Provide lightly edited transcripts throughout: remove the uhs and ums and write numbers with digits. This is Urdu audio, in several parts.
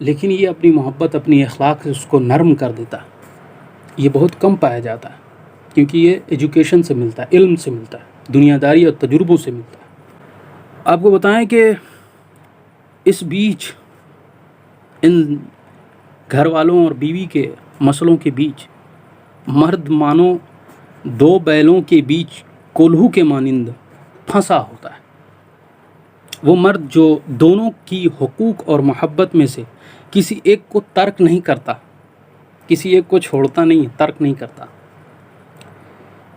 لیکن یہ اپنی محبت اپنی اخلاق سے اس کو نرم کر دیتا ہے. یہ بہت کم پایا جاتا ہے کیونکہ یہ ایجوکیشن سے ملتا ہے، علم سے ملتا ہے، دنیا داری اور تجربوں سے ملتا ہے. آپ کو بتائیں کہ اس بیچ ان گھر والوں اور بیوی کے مسئلوں کے بیچ مرد مانو دو بیلوں کے بیچ کولہو کے مانند پھنسا ہوتا ہے. وہ مرد جو دونوں کی حقوق اور محبت میں سے کسی ایک کو ترک نہیں کرتا، کسی ایک کو چھوڑتا نہیں، ترک نہیں کرتا،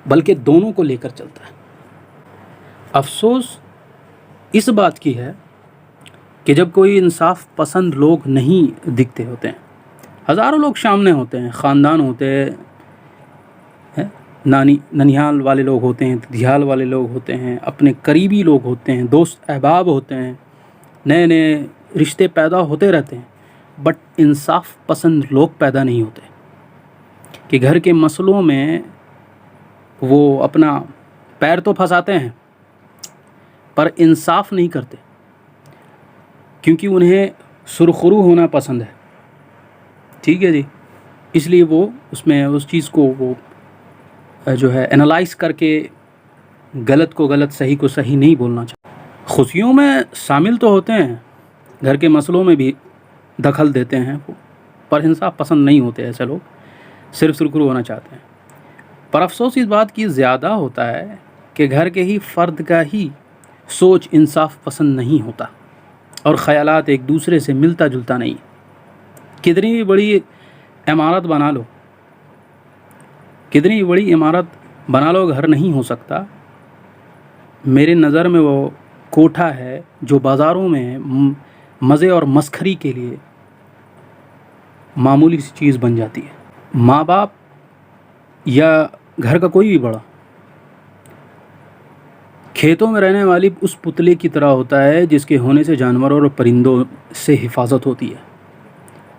بلکہ دونوں کو لے کر چلتا ہے. افسوس اس بات کی ہے کہ جب کوئی انصاف پسند لوگ نہیں دکھتے ہوتے ہیں، ہزاروں لوگ سامنے ہوتے ہیں، خاندان ہوتے ہیں، ننیال والے لوگ ہوتے ہیں، دھیال والے لوگ ہوتے ہیں، اپنے قریبی لوگ ہوتے ہیں، دوست احباب ہوتے ہیں، نئے نئے رشتے پیدا ہوتے رہتے ہیں، بٹ انصاف پسند لوگ پیدا نہیں ہوتے کہ گھر کے مسئلوں میں وہ اپنا پیر تو پھنساتے ہیں پر انصاف نہیں کرتے، کیونکہ انہیں سرخرو ہونا پسند ہے. ٹھیک ہے جی، اس لیے وہ اس میں اس چیز کو وہ جو ہے انالائز کر کے غلط کو غلط، صحیح کو صحیح نہیں بولنا چاہتے. خوشیوں میں شامل تو ہوتے ہیں، گھر کے مسئلوں میں بھی دخل دیتے ہیں، پر انصاف پسند نہیں ہوتے ایسے لوگ، صرف سرخرو ہونا چاہتے ہیں. پر افسوس اس بات کی زیادہ ہوتا ہے کہ گھر کے ہی فرد کا ہی سوچ انصاف پسند نہیں ہوتا اور خیالات ایک دوسرے سے ملتا جلتا نہیں. کتنی بھی بڑی عمارت بنا لو، کتنی بڑی عمارت بنا لو، گھر نہیں ہو سکتا. میرے نظر میں وہ کوٹھا ہے جو بازاروں میں مزے اور مسخری کے لیے معمولی سی چیز بن جاتی ہے. ماں باپ یا گھر کا کوئی بھی بڑا کھیتوں میں رہنے والی اس پتلے کی طرح ہوتا ہے جس کے ہونے سے جانوروں اور پرندوں سے حفاظت ہوتی ہے.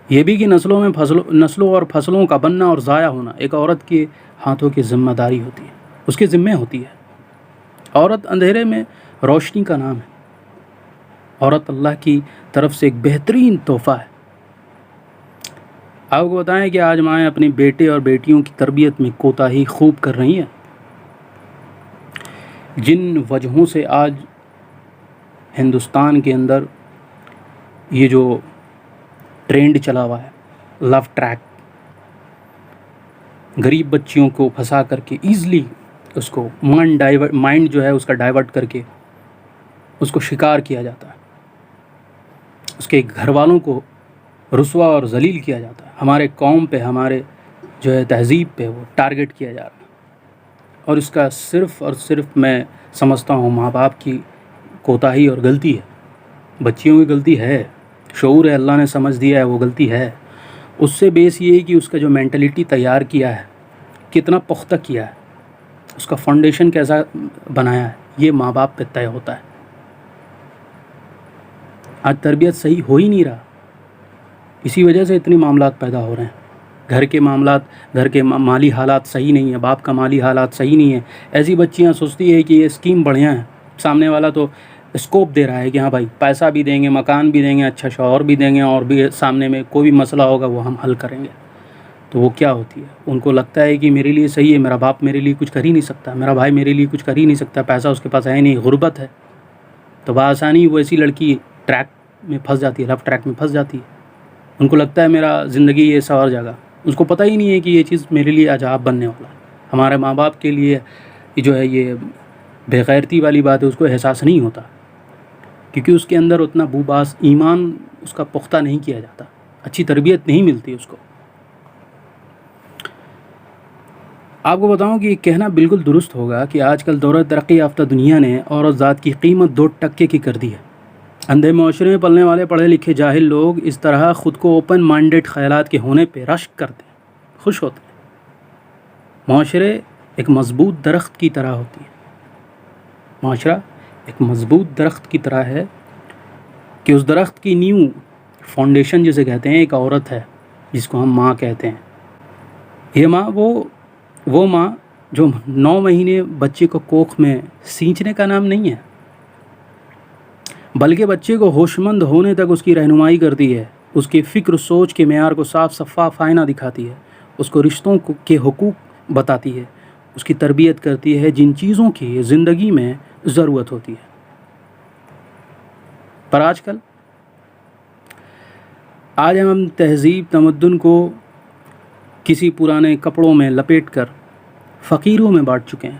یہ بھی کہ نسلوں اور فصلوں کا بننا اور ضائع ہونا ایک عورت کے ہاتھوں کی ذمہ داری ہوتی ہے، اس کے ذمہ ہوتی ہے. عورت اندھیرے میں روشنی کا نام ہے. عورت اللہ کی طرف سے ایک بہترین تحفہ ہے. آپ کو بتائیں کہ آج مائیں اپنے بیٹے اور بیٹیوں کی تربیت میں کوتاہی خوب کر رہی ہیں. جن وجہوں سے آج ہندوستان کے اندر یہ جو ٹرینڈ چلا ہوا ہے، لو ٹریک، غریب بچیوں کو پھنسا کر کے ایزلی اس کو مائنڈ جو ہے اس کا ڈائیورٹ کر کے اس کو شکار کیا جاتا ہے، اس کے گھر والوں کو رسوا اور ذلیل کیا جاتا ہے، ہمارے قوم پہ، ہمارے جو ہے تہذیب پہ وہ ٹارگٹ کیا جا رہا ہے. اور اس کا صرف اور صرف میں سمجھتا ہوں ماں باپ کی کوتاہی اور غلطی ہے. بچیوں کی غلطی ہے، شعور ہے، اللہ نے سمجھ دیا ہے، وہ غلطی ہے. اس سے بیس یہ ہے کہ اس کا جو مینٹلٹی تیار کیا ہے، کتنا پختہ کیا ہے، اس کا فاؤنڈیشن کیسا بنایا ہے، یہ ماں باپ پہ طے ہوتا ہے. آج تربیت صحیح ہو ہی نہیں رہا، اسی وجہ سے اتنی معاملات پیدا ہو رہے ہیں. گھر کے معاملات، گھر کے مالی حالات صحیح نہیں ہیں، باپ کا مالی حالات صحیح نہیں ہے. ایسی بچیاں سوچتی ہے کہ یہ اسکیم بڑھیا ہے، سامنے والا تو اسکوپ دے رہا ہے کہ ہاں بھائی پیسہ بھی دیں گے، مکان بھی دیں گے، اچھا شوہر بھی دیں گے، اور بھی سامنے میں کوئی بھی مسئلہ ہوگا وہ ہم حل کریں گے. تو وہ کیا ہوتی ہے، ان کو لگتا ہے کہ میرے لیے صحیح ہے، میرا باپ میرے لیے کچھ کر ہی نہیں سکتا، میرا بھائی میرے لیے کچھ کر ہی نہیں سکتا، پیسہ اس کے پاس ہے نہیں، غربت ہے. تو بآسانی وہ ایسی لڑکی ٹریک میں پھنس جاتی ہے، لو ٹریک میں پھنس جاتی ہے. ان کو لگتا ہے میرا زندگی یہ سنور جائے گا. اس کو پتہ ہی نہیں ہے کہ یہ چیز میرے لیے عذاب بننے والا ہے. ہمارے ماں باپ کے لیے جو ہے یہ بے غیرتی والی بات ہے، اس کو احساس نہیں ہوتا کیونکہ اس کے اندر اتنا بوباس ایمان اس کا پختہ نہیں کیا جاتا، اچھی تربیت نہیں ملتی اس کو. آپ کو بتاؤں کہ یہ کہنا بالکل درست ہوگا کہ آج کل دور ترقی یافتہ دنیا نے عورت ذات کی قیمت 2% کی کر دی ہے. اندھے معاشرے میں پلنے والے پڑھے لکھے جاہل لوگ اس طرح خود کو اوپن مائنڈڈ خیالات کے ہونے پہ رشک کرتے ہیں، خوش ہوتے ہیں. معاشرے ایک مضبوط درخت کی طرح ہوتی ہے، معاشرہ ایک مضبوط درخت کی طرح ہے کہ اس درخت کی نیو فاؤنڈیشن جسے کہتے ہیں ایک عورت ہے جس کو ہم ماں کہتے ہیں. یہ ماں وہ ماں جو 9 مہینے بچے کو کوکھ میں سینچنے کا نام نہیں ہے، بلکہ بچے کو ہوش مند ہونے تک اس کی رہنمائی کرتی ہے، اس کی فکر سوچ کے معیار کو صاف شفاف آئینہ دکھاتی ہے، اس کو رشتوں کے حقوق بتاتی ہے، اس کی تربیت کرتی ہے جن چیزوں کی زندگی میں ضرورت ہوتی ہے۔ پر آج ہم تہذیب تمدن کو کسی پرانے کپڑوں میں لپیٹ کر فقیروں میں بانٹ چکے ہیں۔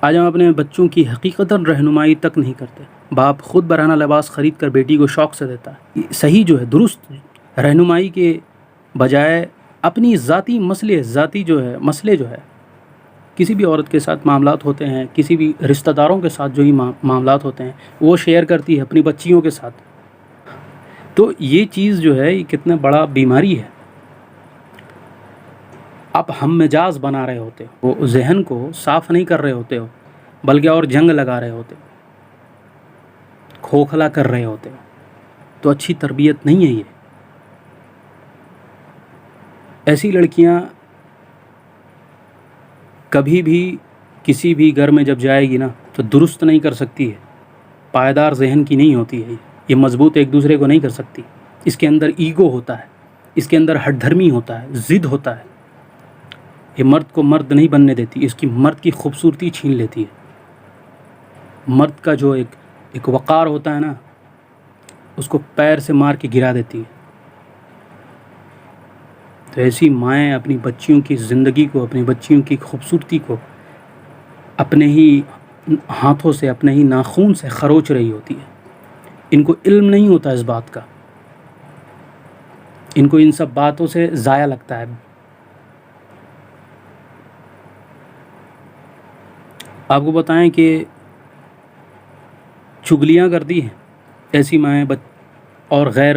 آج ہم اپنے بچوں کی حقیقتاً رہنمائی تک نہیں کرتے۔ باپ خود برہنہ لباس خرید کر بیٹی کو شوق سے دیتا ہے۔ صحیح جو ہے، درست رہنمائی کے بجائے اپنی ذاتی مسئلے جو ہے کسی بھی عورت کے ساتھ معاملات ہوتے ہیں، کسی بھی رشتہ داروں کے ساتھ جو ہی معاملات ہوتے ہیں وہ شیئر کرتی ہے اپنی بچیوں کے ساتھ۔ تو یہ چیز جو ہے یہ کتنا بڑا بیماری ہے۔ آپ ہم مجاز بنا رہے ہوتے ہو، وہ ذہن کو صاف نہیں کر رہے ہوتے ہو، بلکہ اور جنگ لگا رہے ہوتے ہو، کھوکھلا کر رہے ہوتے ہو۔ تو اچھی تربیت نہیں ہے یہ۔ ایسی لڑکیاں کبھی بھی کسی بھی گھر میں جب جائے گی نا تو درست نہیں کر سکتی ہے، پائیدار ذہن کی نہیں ہوتی ہے، یہ مضبوط ایک دوسرے کو نہیں کر سکتی۔ اس کے اندر ایگو ہوتا ہے، اس کے اندر ہٹ دھرمی ہوتا ہے، ضد ہوتا ہے۔ یہ مرد کو مرد نہیں بننے دیتی، اس کی مرد کی خوبصورتی چھین لیتی ہے۔ مرد کا جو ایک وقار ہوتا ہے نا، اس کو پیر سے مار کے گرا دیتی ہے۔ تو ایسی مائیں اپنی بچیوں کی زندگی کو، اپنی بچیوں کی خوبصورتی کو اپنے ہی ہاتھوں سے، اپنے ہی ناخون سے خروچ رہی ہوتی ہے۔ ان کو علم نہیں ہوتا اس بات کا، ان کو ان سب باتوں سے ضائع لگتا ہے۔ آپ کو بتائیں کہ چغلیاں کرتی ہیں ایسی مائیں اور غیر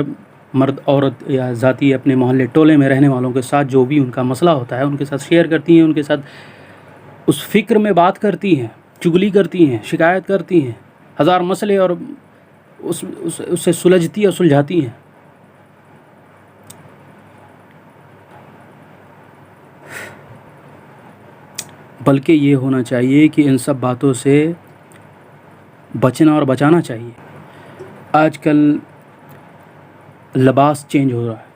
مرد عورت یا ذاتی اپنے محلے ٹولے میں رہنے والوں کے ساتھ جو بھی ان کا مسئلہ ہوتا ہے ان کے ساتھ شیئر کرتی ہیں، ان کے ساتھ اس فکر میں بات کرتی ہیں، چغلی کرتی ہیں، شکایت کرتی ہیں، ہزار مسئلے اور اس سے سلجھتی اور سلجھاتی ہیں۔ بلکہ یہ ہونا چاہیے کہ ان سب باتوں سے بچنا اور بچانا چاہیے۔ آج کل لباس چینج ہو رہا ہے،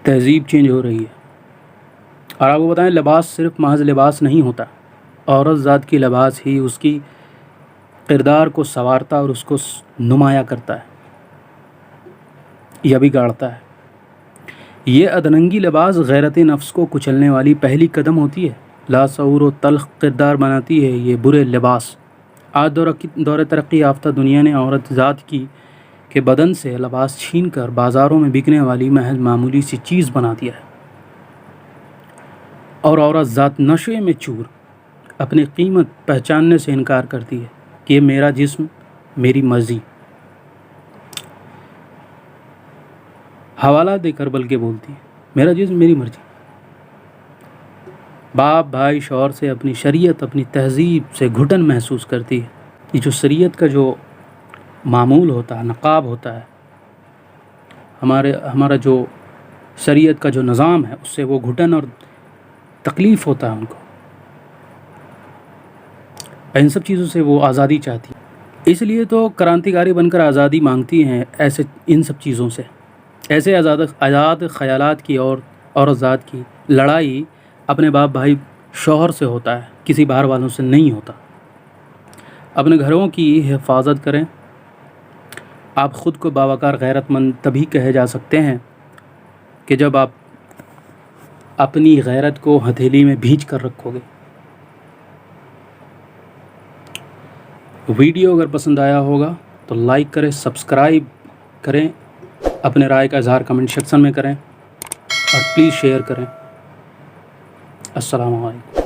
تہذیب چینج ہو رہی ہے، اور آپ کو بتائیں لباس صرف محض لباس نہیں ہوتا، عورت ذات کی لباس ہی اس کی کردار کو سنوارتا اور اس کو نمایاں کرتا ہے یا بگاڑتا ہے۔ یہ ادننگی لباس غیرت نفس کو کچلنے والی پہلی قدم ہوتی ہے، لاشعور و تلخ کردار بناتی ہے یہ برے لباس۔ آج دور ترقی یافتہ دنیا نے عورت ذات کے بدن سے لباس چھین کر بازاروں میں بکنے والی محض معمولی سی چیز بنا دیا ہے، اور عورت ذات نشے میں چور اپنی قیمت پہچاننے سے انکار کرتی ہے کہ یہ میرا جسم، میری مرضی، حوالہ دے کر بلکہ بولتی ہے میرا جسم میری مرضی۔ باپ بھائی شوہر سے اپنی شریعت، اپنی تہذیب سے گھٹن محسوس کرتی ہے۔ یہ جو شریعت کا جو معمول ہوتا ہے، نقاب ہوتا ہے، ہمارا جو شریعت کا جو نظام ہے، اس سے وہ گھٹن اور تکلیف ہوتا ہے ان کو، ان سب چیزوں سے وہ آزادی چاہتی ہے۔ اس لیے تو کرانتیکاری بن کر آزادی مانگتی ہیں ان سب چیزوں سے۔ ایسے آزاد خیالات کی اور عورت ذات کی لڑائی اپنے باپ بھائی شوہر سے ہوتا ہے، کسی باہر والوں سے نہیں ہوتا۔ اپنے گھروں کی حفاظت کریں۔ آپ خود کو باوقار غیرت مند تبھی کہے جا سکتے ہیں کہ جب آپ اپنی غیرت کو ہتھیلی میں بھینچ کر رکھو گے۔ ویڈیو اگر پسند آیا ہوگا تو لائک کریں، سبسکرائب کریں، اپنے رائے کا اظہار کمنٹ سیکشن میں کریں، اور پلیز شیئر کریں۔ السلام علیکم۔